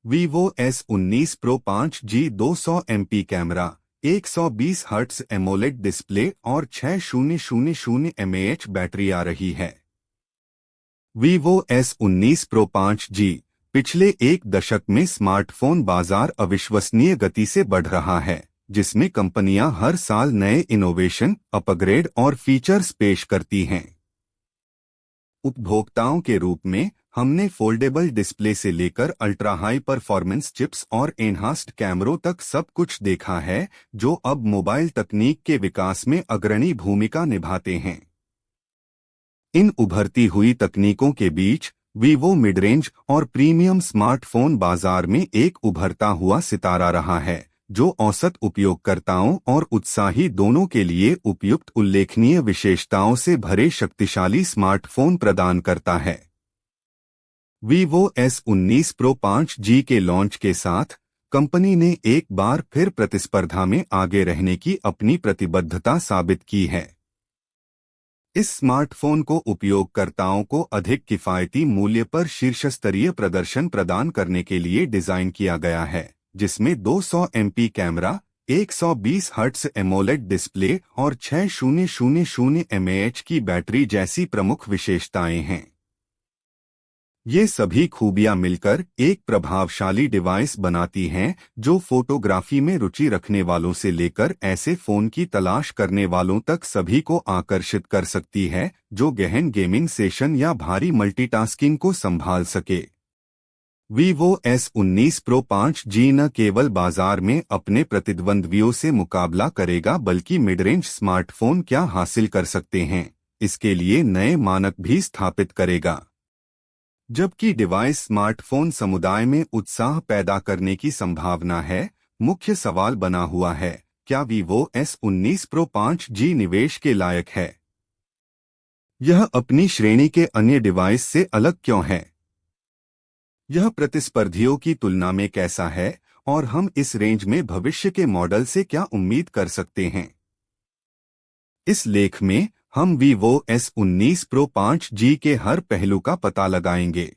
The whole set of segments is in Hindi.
Vivo S19 Pro 5G 200 MP camera, 120 hertz AMOLED display और 6000 mAh बैटरी आ रही है। Vivo S19 Pro 5G पिछले एक दशक में स्मार्टफोन बाजार अविश्वसनीय गति से बढ़ रहा है, जिसमें कंपनियां हर साल नए इनोवेशन, अपग्रेड और फीचर्स पेश करती हैं। उपभोक्ताओं के रूप में हमने फोल्डेबल डिस्प्ले से लेकर अल्ट्रा हाई परफॉर्मेंस चिप्स और एनहांस्ड कैमरों तक सब कुछ देखा है, जो अब मोबाइल तकनीक के विकास में अग्रणी भूमिका निभाते हैं। इन उभरती हुई तकनीकों के बीच वीवो मिड रेंज और प्रीमियम स्मार्टफोन बाजार में एक उभरता हुआ सितारा रहा है, जो औसत उपयोगकर्ताओं और उत्साही दोनों के लिए उपयुक्त उल्लेखनीय विशेषताओं से भरे शक्तिशाली स्मार्टफोन प्रदान करता है। Vivo S19 Pro 5G के लॉन्च के साथ कंपनी ने एक बार फिर प्रतिस्पर्धा में आगे रहने की अपनी प्रतिबद्धता साबित की है। इस स्मार्टफोन को उपयोगकर्ताओं को अधिक किफायती मूल्य पर शीर्षस्तरीय प्रदर्शन प्रदान करने के लिए डिजाइन किया गया है, जिसमें 200 MP camera, 120 hertz AMOLED display और 6000 mAh की बैटरी जैसी प्रमुख विशेषताएं हैं। ये सभी खूबियां मिलकर एक प्रभावशाली डिवाइस बनाती हैं, जो फोटोग्राफी में रुचि रखने वालों से लेकर ऐसे फोन की तलाश करने वालों तक सभी को आकर्षित कर सकती है, जो गहन गेमिंग सेशन या भारी मल्टीटास्किंग को संभाल सके। Vivo S19 Pro 5G न केवल बाजार में अपने प्रतिद्वंद्वियों से मुकाबला करेगा, बल्कि मिड रेंज स्मार्टफोन क्या हासिल कर सकते हैं, इसके लिए नए मानक भी स्थापित करेगा। जबकि डिवाइस स्मार्टफोन समुदाय में उत्साह पैदा करने की संभावना है, मुख्य सवाल बना हुआ है, क्या Vivo S19 Pro 5G निवेश के लायक है? यह अपनी श्रेणी के अन्य डिवाइस से अलग क्यों है? यह प्रतिस्पर्धियों की तुलना में कैसा है, और हम इस रेंज में भविष्य के मॉडल से क्या उम्मीद कर सकते हैं? इस लेख में हम Vivo S19 Pro 5G के हर पहलू का पता लगाएंगे।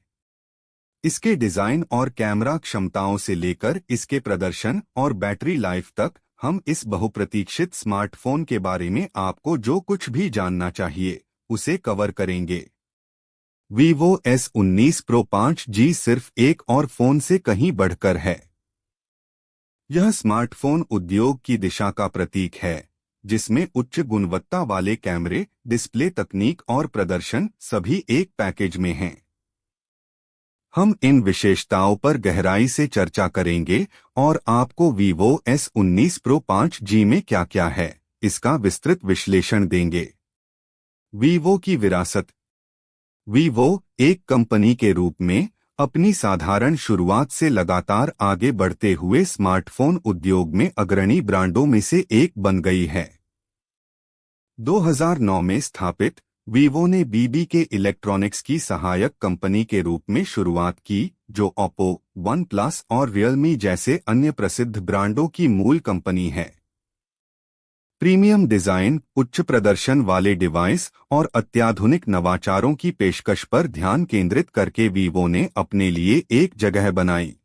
इसके डिजाइन और कैमरा क्षमताओं से लेकर इसके प्रदर्शन और बैटरी लाइफ तक, हम इस बहुप्रतीक्षित स्मार्टफोन के बारे में आपको जो कुछ भी जानना चाहिए, उसे कवर करेंगे। Vivo S19 Pro 5G सिर्फ एक और फोन से कहीं बढ़कर है। यह स्मार्टफोन उद्योग की दिशा का प्रतीक है, जिसमें उच्च गुणवत्ता वाले कैमरे, डिस्प्ले तकनीक और प्रदर्शन सभी एक पैकेज में हैं। हम इन विशेषताओं पर गहराई से चर्चा करेंगे और आपको Vivo S19 Pro 5G में क्या-क्या है, इसका विस्तृत विश्लेषण देंगे। Vivo की विरासत। Vivo एक कंपनी के रूप में अपनी साधारण शुरुआत से लगातार आगे बढ़ते हुए स्मार्टफोन उद्योग में अग्रणी ब्रांडों में से एक बन गई है। 2009 में स्थापित Vivo ने BB के इलेक्ट्रॉनिक्स की सहायक कंपनी के रूप में शुरुआत की, जो Oppo, OnePlus और Realme जैसे अन्य प्रसिद्ध ब्रांडों की मूल कंपनी है। प्रीमियम डिजाइन, उच्च प्रदर्शन वाले डिवाइस और अत्याधुनिक नवाचारों की पेशकश पर ध्यान केंद्रित करके Vivo ने अपने लिए एक जगह बनाई।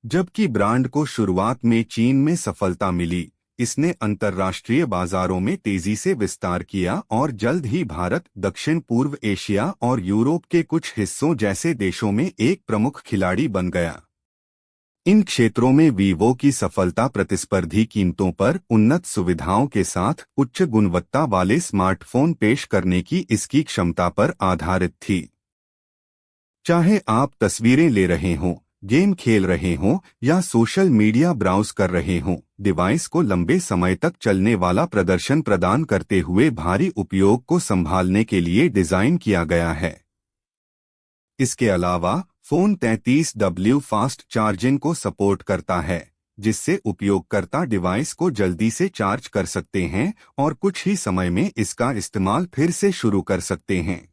जबकि ब्रांड को शुरुआत में चीन में सफलता मिली, इसने अंतर्राष्ट्रीय बाजारों में तेजी से विस्तार किया और जल्द ही भारत, दक्षिण पूर्व एशिया और यूरोप के कुछ हिस्सों जैसे देशों में एक प्रमुख खिलाड़ी बन गया। इन क्षेत्रों में Vivo की सफलता प्रतिस्पर्धी कीमतों पर उन्नत सुविधाओं के साथ उच्च गुणवत्ता वाले स्मार्टफोन पेश करने की इसकी क्षमता पर आधारित थी। चाहे आप तस्वीरें ले रहे हों, गेम खेल रहे हों या सोशल मीडिया ब्राउज कर रहे हों, डिवाइस को लंबे समय तक चलने वाला प्रदर्शन प्रदान करते हुए भारी उपयोग को संभालने के लिए डिजाइन किया गया है। इसके अलावा फोन 33W फास्ट चार्जिंग को सपोर्ट करता है, जिससे उपयोगकर्ता डिवाइस को जल्दी से चार्ज कर सकते हैं और कुछ ही समय में इसका इस्तेमाल फिर से शुरू कर सकते हैं।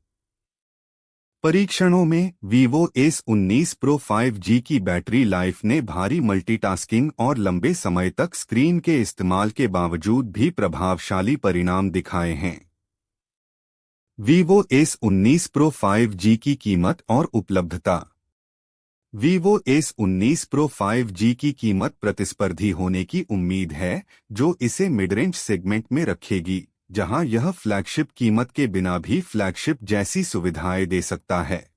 परीक्षणों में Vivo S19 Pro 5G की बैटरी लाइफ ने भारी मल्टीटास्किंग और लंबे समय तक स्क्रीन के इस्तेमाल के बावजूद भी प्रभावशाली परिणाम दिखाए हैं। Vivo S19 Pro 5G की कीमत और उपलब्धता। Vivo S19 Pro 5G की कीमत प्रतिस्पर्धी होने की उम्मीद है, जो इसे मिड रेंज सेगमेंट में रखेगी, जहां यह फ्लैगशिप कीमत के बिना भी फ्लैगशिप जैसी सुविधाएं दे सकता है।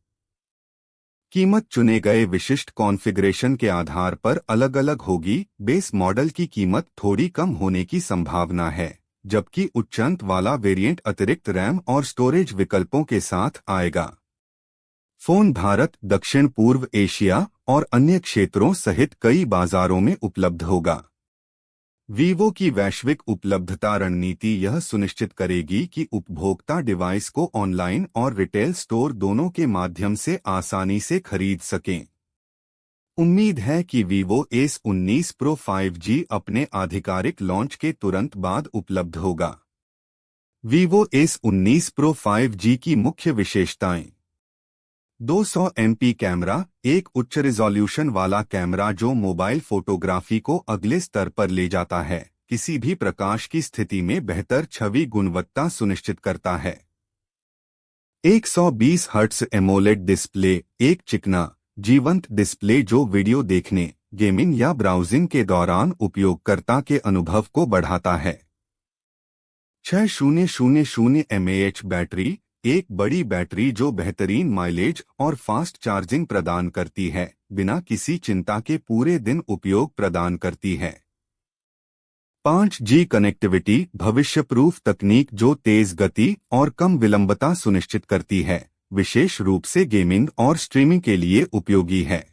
कीमत चुने गए विशिष्ट कॉन्फ़िगरेशन के आधार पर अलग अलग होगी। बेस मॉडल की कीमत थोड़ी कम होने की संभावना है, जबकि उच्च अंत वाला वेरिएंट अतिरिक्त रैम और स्टोरेज विकल्पों के साथ आएगा। फोन भारत, दक्षिण पूर्व एशिया और अन्य क्षेत्रों सहित कई बाजारों में उपलब्ध होगा। वीवो की वैश्विक उपलब्धता रणनीति यह सुनिश्चित करेगी कि उपभोक्ता डिवाइस को ऑनलाइन और रिटेल स्टोर दोनों के माध्यम से आसानी से खरीद सकें। उम्मीद है कि Vivo S19 Pro 5G अपने आधिकारिक लॉन्च के तुरंत बाद उपलब्ध होगा। Vivo S19 Pro 5G की मुख्य विशेषताएं: 200 MP कैमरा, एक उच्च रिजोल्यूशन वाला कैमरा जो मोबाइल फोटोग्राफी को अगले स्तर पर ले जाता है, किसी भी प्रकाश की स्थिति में बेहतर छवि गुणवत्ता सुनिश्चित करता है। 120 हर्ट्ज एमोलेड डिस्प्ले, एक चिकना, जीवंत डिस्प्ले जो वीडियो देखने, गेमिंग या ब्राउजिंग के दौरान उपयोगकर्ता के अनुभव को बढ़ाता है। 6000 mAh बैटरी, एक बड़ी बैटरी जो बेहतरीन माइलेज और फास्ट चार्जिंग प्रदान करती है, बिना किसी चिंता के पूरे दिन उपयोग प्रदान करती है। 5G कनेक्टिविटी, भविष्य प्रूफ तकनीक जो तेज गति और कम विलंबता सुनिश्चित करती है, विशेष रूप से गेमिंग और स्ट्रीमिंग के लिए उपयोगी है।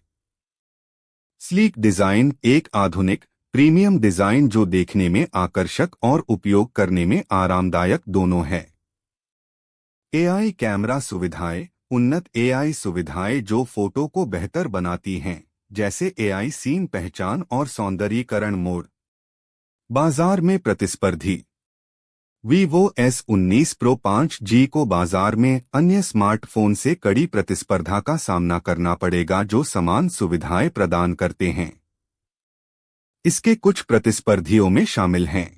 स्लीक डिजाइन, एक आधुनिक प्रीमियम डिजाइन जो देखने में आकर्षक और उपयोग करने में आरामदायक दोनों है। AI कैमरा सुविधाएं, उन्नत AI सुविधाएं जो फोटो को बेहतर बनाती हैं, जैसे AI सीन पहचान और सौंदर्यीकरण मोड। बाजार में प्रतिस्पर्धी: Vivo S19 Pro 5G को बाजार में अन्य स्मार्टफोन से कड़ी प्रतिस्पर्धा का सामना करना पड़ेगा जो समान सुविधाएं प्रदान करते हैं। इसके कुछ प्रतिस्पर्धियों में शामिल हैं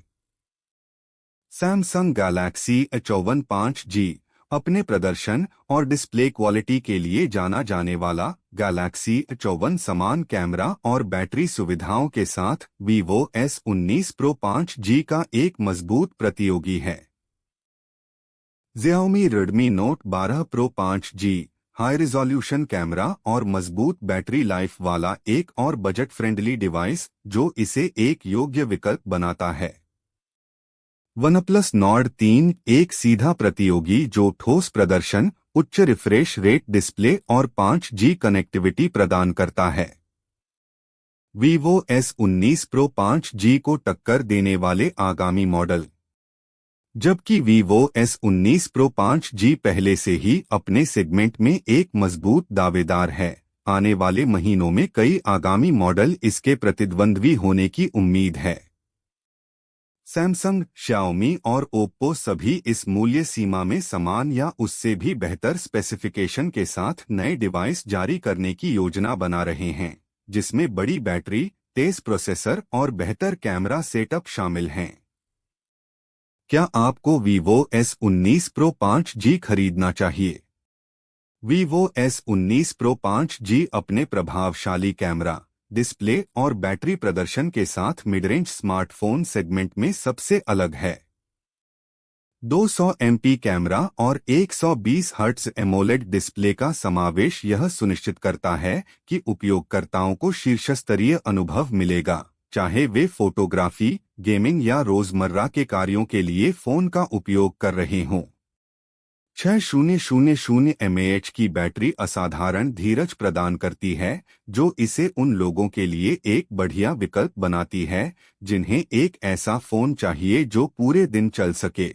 Samsung Galaxy A54 5G, अपने प्रदर्शन और डिस्प्ले क्वालिटी के लिए जाना जाने वाला Galaxy A54 समान कैमरा और बैटरी सुविधाओं के साथ Vivo S19 Pro 5G का एक मजबूत प्रतियोगी है। Xiaomi Redmi Note 12 Pro 5G, high resolution camera और मजबूत बैटरी लाइफ वाला एक और बजट फ्रेंडली डिवाइस जो इसे एक योग्य विकल्प बनाता है। OnePlus Nord 3, एक सीधा प्रतियोगी जो ठोस प्रदर्शन, उच्च रिफ्रेश रेट डिस्प्ले और 5G कनेक्टिविटी प्रदान करता है। Vivo S19 Pro 5G को टक्कर देने वाले आगामी मॉडल: जबकि Vivo S19 Pro 5G पहले से ही अपने सेगमेंट में एक मजबूत दावेदार है, आने वाले महीनों में कई आगामी मॉडल इसके प्रतिद्वंद्वी होने की उम्मीद है। सैमसंग, Xiaomi और Oppo सभी इस मूल्य सीमा में समान या उससे भी बेहतर स्पेसिफिकेशन के साथ नए डिवाइस जारी करने की योजना बना रहे हैं, जिसमें बड़ी बैटरी, तेज प्रोसेसर और बेहतर कैमरा सेटअप शामिल हैं। क्या आपको Vivo S19 Pro 5G खरीदना चाहिए? Vivo S19 Pro 5G अपने प्रभावशाली कैमरा, डिस्प्ले और बैटरी प्रदर्शन के साथ मिड रेंज स्मार्टफोन सेगमेंट में सबसे अलग है। 200 MP कैमरा और 120 हर्ट्ज एमोलेड डिस्प्ले का समावेश यह सुनिश्चित करता है कि उपयोगकर्ताओं को शीर्षस्तरीय अनुभव मिलेगा, चाहे वे फोटोग्राफी, गेमिंग या रोजमर्रा के कार्यों के लिए फोन का उपयोग कर रहे हों। 6000 mAh की बैटरी असाधारण धीरज प्रदान करती है, जो इसे उन लोगों के लिए एक बढ़िया विकल्प बनाती है जिन्हें एक ऐसा फोन चाहिए जो पूरे दिन चल सके।